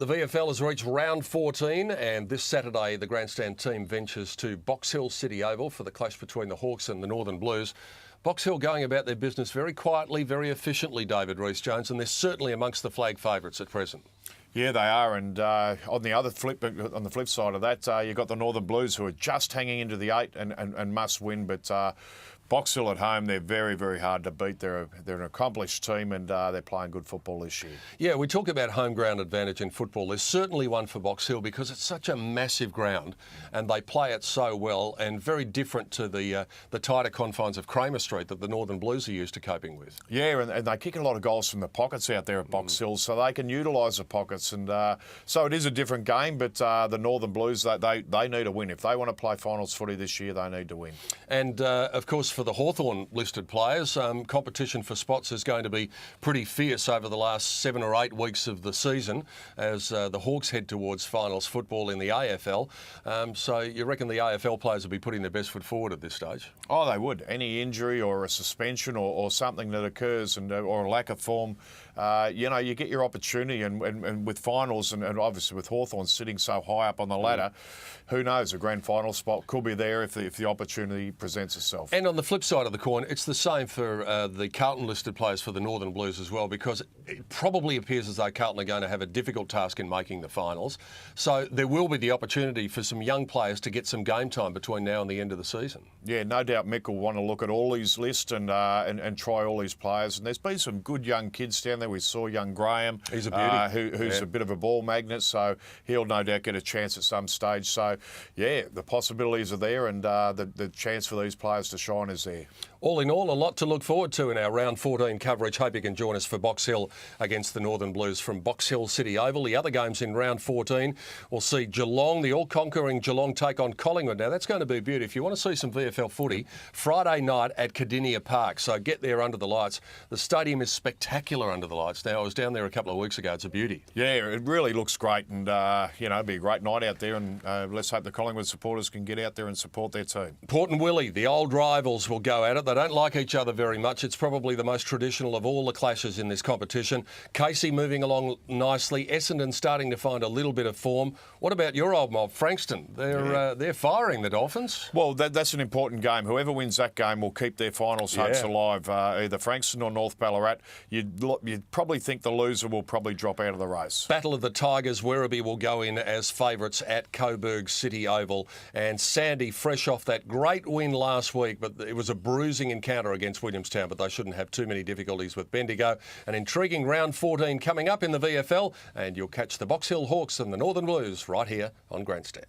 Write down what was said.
The VFL has reached round 14 and this Saturday the Grandstand team ventures to Box Hill City Oval for the clash between the Hawks and the Northern Blues. Box Hill going about their business very quietly, very efficiently, David Rees-Jones, and they're certainly amongst the flag favourites at present. Yeah, they are, and on the flip side of that, you've got the Northern Blues who are just hanging into the 8 and must win, but Box Hill at home, they're very, very hard to beat. They're an accomplished team and they're playing good football this year. Yeah, we talk about home ground advantage in football. There's certainly one for Box Hill because it's such a massive ground and they play it so well and very different to the tighter confines of Kramer Street that the Northern Blues are used to coping with. Yeah, and they kick a lot of goals from the pockets out there at Box Hill, so they can utilise the pockets. And so it is a different game, but the Northern Blues, they need a win. If they want to play finals footy this year, they need to win. And, of course, for the Hawthorn listed players, competition for spots is going to be pretty fierce over the last 7 or 8 weeks of the season as the Hawks head towards finals football in the AFL. So you reckon the AFL players will be putting their best foot forward at this stage? Oh, they would. Any injury or a suspension or something that occurs or a lack of form, you get your opportunity. And with finals and obviously with Hawthorn sitting so high up on the ladder, who knows, a grand final spot could be there if the opportunity presents itself. And on the flip side of the coin, it's the same for the Carlton listed players for the Northern Blues as well, because it probably appears as though Carlton are going to have a difficult task in making the finals. So there will be the opportunity for some young players to get some game time between now and the end of the season. Yeah, no doubt Mick will want to look at all his list and try all his players. And there's been some good young kids down there. We saw young Graham. He's a beauty. Who's a bit of a ball magnet, so he'll no doubt get a chance at some stage. So, yeah, the possibilities are there and the chance for these players to shine is there. All in all, a lot to look forward to in our round 14 coverage. Hope you can join us for Box Hill against the Northern Blues from Box Hill City Oval. The other games in round 14 will see Geelong, the all-conquering Geelong, take on Collingwood. Now, that's going to be a beauty. If you want to see some VFL footy, Friday night at Cardinia Park. So get there under the lights. The stadium is spectacular under the lights. Now, I was down there a couple of weeks ago. It's a beauty. Yeah, it really looks great and, it'll be a great night out there and let's hope the Collingwood supporters can get out there and support their team. Port and Willie, the old rivals, will go at it. They don't like each other very much. It's probably the most traditional of all the clashes in this competition. Casey moving along nicely. Essendon starting to find a little bit of form. What about your old mob, Frankston? They're firing the Dolphins. Well, that's an important game. Whoever wins that game will keep their finals hopes alive. Either Frankston or North Ballarat. You'd probably think the loser will probably drop out of the race. Battle of the Tigers. Werribee will go in as favourites at Coburg City Oval. And Sandy, fresh off that great win last week, but it was a bruising encounter against Williamstown, but they shouldn't have too many difficulties with Bendigo. An intriguing round 14 coming up in the VFL, and you'll catch the Box Hill Hawks and the Northern Blues right here on Grandstand.